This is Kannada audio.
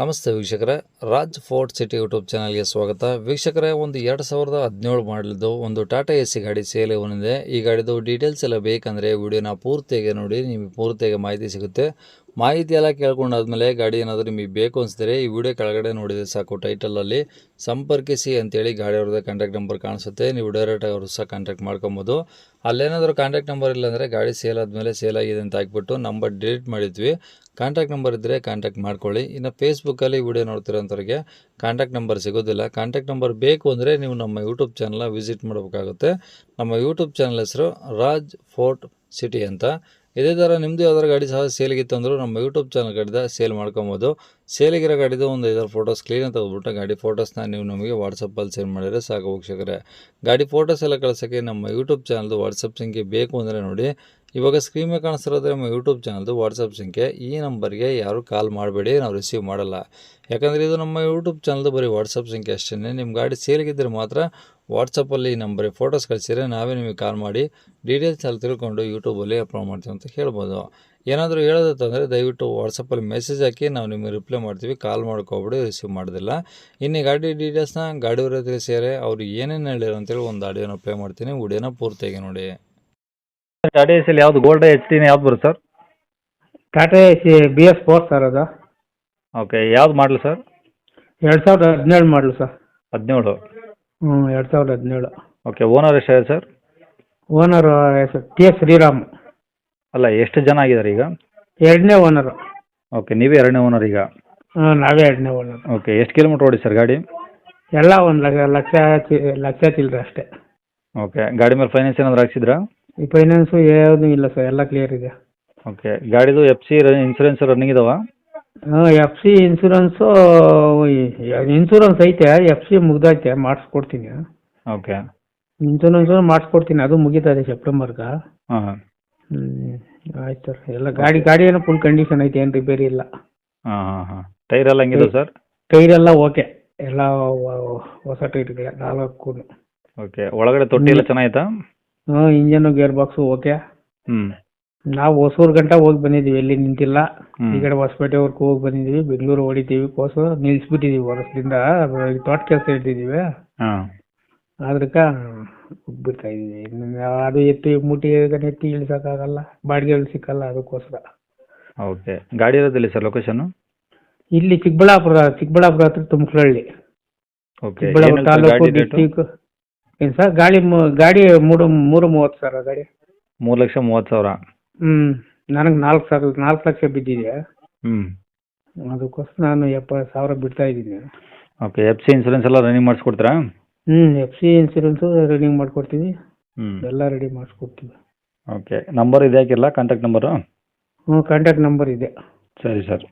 ನಮಸ್ತೆ ವೀಕ್ಷಕರೇ, ರಾಜ್ ಫೋರ್ಟ್ ಸಿಟಿ ಯೂಟ್ಯೂಬ್ ಚಾನಲ್ಗೆ ಸ್ವಾಗತ. ವೀಕ್ಷಕರೇ, ಒಂದು 2017 ಮಾಡಲಿದ್ದು ಒಂದು ಟಾಟಾ ಎಸಿ ಗಾಡಿ ಸೇಲ್ ಬಂದಿದೆ. ಈ ಗಾಡಿದು ಡೀಟೇಲ್ಸ್ ಎಲ್ಲ ಬೇಕಂದರೆ ವಿಡಿಯೋನ ಪೂರ್ತಿಯಾಗಿ ನೋಡಿ, ನಿಮಗೆ ಪೂರ್ತಿಯಾಗಿ ಮಾಹಿತಿ ಸಿಗುತ್ತೆ. ಮಾಹಿತಿ ಎಲ್ಲ ಕೇಳ್ಕೊಂಡಾದ್ಮೇಲೆ ಗಾಡಿ ಏನಾದರೂ ನಿಮಗೆ ಬೇಕು ಅನಿಸಿದ್ರೆ ಈ ವಿಡಿಯೋ ಕೆಳಗಡೆ ನೋಡಿದರೆ ಸಾಕು, ಟೈಟಲಲ್ಲಿ ಸಂಪರ್ಕಿಸಿ ಅಂತೇಳಿ ಗಾಡಿ ಅವ್ರದ್ದು ಕಾಂಟ್ಯಾಕ್ಟ್ ನಂಬರ್ ಕಾಣಿಸುತ್ತೆ. ನೀವು ಡೈರೆಕ್ಟಾಗಿ ಅವರು ಸಹ ಕಾಂಟ್ಯಾಕ್ಟ್ ಮಾಡ್ಕೊಬೋದು. ಅಲ್ಲೇನಾದರೂ ಕಾಂಟ್ಯಾಕ್ಟ್ ನಂಬರ್ ಇಲ್ಲ ಅಂದರೆ ಗಾಡಿ ಸೇಲ್ ಆದಮೇಲೆ ಸೇಲ್ ಆಗಿದೆ ಅಂತ ಹಾಕ್ಬಿಟ್ಟು ನಂಬರ್ ಡಿಲೀಟ್ ಮಾಡಿದ್ವಿ. ಕಾಂಟ್ಯಾಕ್ಟ್ ನಂಬರ್ ಇದ್ದರೆ ಕಾಂಟ್ಯಾಕ್ಟ್ ಮಾಡ್ಕೊಳ್ಳಿ. ಇನ್ನು ಫೇಸ್ಬುಕ್ಕಲ್ಲಿ ವಿಡಿಯೋ ನೋಡ್ತಿರೋಂಥವ್ರಿಗೆ ಕಾಂಟ್ಯಾಕ್ಟ್ ನಂಬರ್ ಸಿಗೋದಿಲ್ಲ. ಕಾಂಟ್ಯಾಕ್ಟ್ ನಂಬರ್ ಬೇಕು ಅಂದರೆ ನೀವು ನಮ್ಮ ಯೂಟ್ಯೂಬ್ ಚಾನಲ್ನ ವಿಸಿಟ್ ಮಾಡಬೇಕಾಗುತ್ತೆ. ನಮ್ಮ ಯೂಟ್ಯೂಬ್ ಚಾನಲ್ ಹೆಸರು ರಾಜ್ ಫೋರ್ಟ್ ಸಿಟಿ ಅಂತ. ಇದೇ ಥರ ನಿಮ್ಮದು ಯಾವ್ದಾರು ಗಾಡಿ ಸಹ ಸೇಲಿಗಿತ್ತು ಅಂದರೂ ನಮ್ಮ ಯೂಟ್ಯೂಬ್ ಚಾನಲ್ ಕಡೆದ ಸೇಲ್ ಮಾಡ್ಕೊಬೋದು. ಸೇಲಿಗಿರೋ ಗಾಡಿದು ಒಂದು 5 ಫೋಟೋಸ್ ಕ್ಲೀನಾಗಿ ತೆಗೆದುಬಿಟ್ಟು ಗಾಡಿ ಫೋಟೋಸ್ನ ನೀವು ನಮಗೆ ವಾಟ್ಸಪ್ಪಲ್ಲಿ ಸೆಂಡ್ ಮಾಡಿದರೆ ಸಾಕು ವೀಕ್ಷಕರೇ. ಗಾಡಿ ಫೋಟೋಸ್ ಎಲ್ಲ ಕಳ್ಸೋಕ್ಕೆ ನಮ್ಮ ಯೂಟ್ಯೂಬ್ ಚಾನಲ್ದು ವಾಟ್ಸಪ್ ಸಂಖ್ಯೆ ಬೇಕು ಅಂದರೆ ನೋಡಿ, ಇವಾಗ ಸ್ಕ್ರೀನ್ ಮೇಲೆ ಕಾಣಿಸ್ತಿರೋದ್ರೆ ನಮ್ಮ ಯೂಟ್ಯೂಬ್ ಚಾನಲ್ದು ವಾಟ್ಸಪ್ ಸಂಖ್ಯೆ. ಈ ನಂಬರ್ಗೆ ಯಾರು ಕಾಲ್ ಮಾಡಬೇಡಿ, ನಾವು ರಿಸೀವ್ ಮಾಡಲ್ಲ. ಯಾಕಂದರೆ ಇದು ನಮ್ಮ ಯೂಟ್ಯೂಬ್ ಚಾನಲ್ದು ಬರೀ ವಾಟ್ಸಪ್ ಸಂಖ್ಯೆ ಅಷ್ಟೇ. ನಿಮ್ಮ ಗಾಡಿ ಸೇಲಿಗಿದ್ದರೆ ಮಾತ್ರ ವಾಟ್ಸಪ್ಪಲ್ಲಿ ಈ ನಂಬರಿಗೆ ಫೋಟೋಸ್ ಕಳಿಸಿದರೆ ನಾವೇ ನಿಮಗೆ ಕಾಲ್ ಮಾಡಿ ಡೀಟೇಲ್ಸ್ ಎಲ್ಲ ತಿಳ್ಕೊಂಡು ಯೂಟ್ಯೂಬಲ್ಲಿ ಅಪ್ಲೋಡ್ ಮಾಡ್ತೀವಿ ಅಂತ ಹೇಳ್ಬೋದು. ಏನಾದರೂ ಹೇಳೋದಂತಂದರೆ ದಯವಿಟ್ಟು ವಾಟ್ಸಪ್ಪಲ್ಲಿ ಮೆಸೇಜ್ ಹಾಕಿ, ನಾವು ನಿಮಗೆ ರಿಪ್ಲೈ ಮಾಡ್ತೀವಿ. ಕಾಲ್ ಮಾಡ್ಕೊಬಿಡಿ, ರಿಸೀವ್ ಮಾಡೋದಿಲ್ಲ. ಇನ್ನು ಗಾಡಿ ಡೀಟೇಲ್ಸ್ನ ಗಾಡಿಯವರ ತಿಳಿಸಿದರೆ ಅವರು ಏನೇನು ಹೇಳಿರೋ ಅಂತೇಳಿ ಒಂದು ಆಡಿಯೋನ ಪ್ಲೇ ಮಾಡ್ತೀನಿ, ವಿಡಿಯೋನ ಪೂರ್ತಿಯಾಗಿ ನೋಡಿ. ಟಾಟಾ ಎಸ್ ಯಾವ್ದು ಗೋಲ್ಡ್ ಎಚ್ ಟಿನ ಯಾವ್ದು ಬರುತ್ತೆ sir? Tata ace BS4 sir ಅದು. ಓಕೆ, ಯಾವ್ದು ಮಾಡಲು ಸರ್? 2017 ಮಾಡಲು ಸರ್. 17. 2017. ಓಕೆ, ಓನರ್ ಎಷ್ಟಾಗಿದೆ ಸರ್? Owner TS Shriram. ಅಲ್ಲ, ಎಷ್ಟು ಜನ ಆಗಿದ್ದಾರೆ ಈಗ? 2ನೇ ಓನರು. ಓಕೆ, ನೀವೇ 2ನೇ ಓನರ್ ಈಗ? ನಾವೇ 2ನೇ ಓನರ್. ಓಕೆ, ಎಷ್ಟು ಕಿಲೋಮೀಟ್ರ್ ಓಡಿ ಸರ್ ಗಾಡಿ? ಎಲ್ಲ ಒಂದು ಲಕ್ಷ ಚಿಲ್ಲರೆ ಅಷ್ಟೇ. ಓಕೆ, ಗಾಡಿ ಮೇಲೆ ಫೈನಾನ್ಸ್ ಏನಾದ್ರು ಹಾಕ್ಸಿದ್ರಾ? ಈ ಫೈನಾನ್ಸು ಯಾವುದೂ ಇಲ್ಲ ಸರ್, ಎಲ್ಲ ಕ್ಲಿಯರ್ ಇದೆ. ಓಕೆ, ಗಾಡಿದು FC ಇನ್ಸೂರೆನ್ಸ್ ರನ್ನಿಂಗ್ ಇದಾವ? FC ಇನ್ಸೂರೆನ್ಸು ಐತೆ. FC ಮುಗ್ದೈತೆ, ಮಾಡಿಸ್ಕೊಡ್ತೀನಿ. ಓಕೆ, ಇನ್ಸೂರೆನ್ಸು ಮಾಡಿಸ್ಕೊಡ್ತೀನಿ, ಅದು ಮುಗೀತದೆ ಸೆಪ್ಟೆಂಬರ್ಗೆ. ಹಾಂ ಆಯ್ತು ಸರ್. ಎಲ್ಲ ಗಾಡಿ ಏನೋ ಫುಲ್ ಕಂಡೀಷನ್ ಐತೆ, ಏನು ರಿಪೇರಿ ಇಲ್ಲ. ಹಾಂ ಟೈರ್ ಎಲ್ಲ ಹೆಂಗಿದೆ ಸರ್? ಟೈರ್ ಎಲ್ಲ ಓಕೆ, ಎಲ್ಲ ಹೊಸ ಟೈರ್ಗೆ 4. ಓಕೆ, ಒಳಗಡೆ ತೊಟ್ಟಿ ಎಲ್ಲ ಚೆನ್ನಾಗಿತ್ತಾ? Engine gear box okay. ನಾವು ಹೊಸೂರು ಗಂಟ ಹೋಗಿ ಬಂದಿದ್ದೀವಿ, ಎಲ್ಲಿ ನಿಂತಿಲ್ಲ. ಈ ಕಡೆ ಹೊಸಪೇಟೆವರೆಗೂ ಹೋಗಿ ಬಂದಿದ್ದೀವಿ. ಬೆಂಗಳೂರು ಹೊಡಿತೀವಿ, ಕೋಸು ನಿಲ್ಲಿಸ್ಬಿಟ್ಟಿದ್ದೀವಿ ವರ್ಷದಿಂದ. ತೋಟ ಕೆಲಸ ಇಟ್ಟಿದ್ದೀವಿ, ಅದಕ್ಕೆ ಬಿಡ್ತಾ ಇದ್ದೀವಿ. ಅದು ಮೂಟಿ ಎತ್ತಿ ಇಳಿಸೋಕ್ಕಾಗಲ್ಲ, ಬಾಡಿಗೆಗಳು ಸಿಕ್ಕಲ್ಲ, ಅದಕ್ಕೋಸ್ಕರ. ಓಕೆ, ಗಾಡಿ ಇರೋದಿಲ್ಲ ಸರ್ ಲೊಕೇಶನ್ನು? ಇಲ್ಲಿ ಚಿಕ್ಕಬಳ್ಳಾಪುರ ಹತ್ರ ತುಮಕೂರಹಳ್ಳಿ. Okay, Chikkaballapur taluk, district. ಏನು ಸರ್, ಗಾಡಿ 330 ಸರ್ ಗಾಡಿ. 3,30,000. ನನಗೆ 4 ಲಕ್ಷ ಬಿದ್ದಿದೆ. ಅದಕ್ಕೋಸ್ಕರ ನಾನು 70,000 ಬಿಡ್ತಾ ಇದ್ದೀನಿ. ಓಕೆ, FC ಇನ್ಸೂರೆನ್ಸ್ ಎಲ್ಲ ರನ್ನಿಂಗ್ ಮಾಡಿಸ್ಕೊಡ್ತೀರಾ? FC ಇನ್ಸೂರೆನ್ಸು ರನ್ನಿಂಗ್ ಮಾಡಿಕೊಡ್ತೀವಿ, ಎಲ್ಲ ರೆಡಿ ಮಾಡಿಸ್ಕೊಡ್ತೀವಿ. ಓಕೆ, ನಂಬರ್ ಇದೆ ಹಾಕಿರಲ್ಲ ಕಾಂಟ್ಯಾಕ್ಟ್ ನಂಬರು? ಕಾಂಟ್ಯಾಕ್ಟ್ ನಂಬರ್ ಇದೆ. ಸರಿ ಸರ್.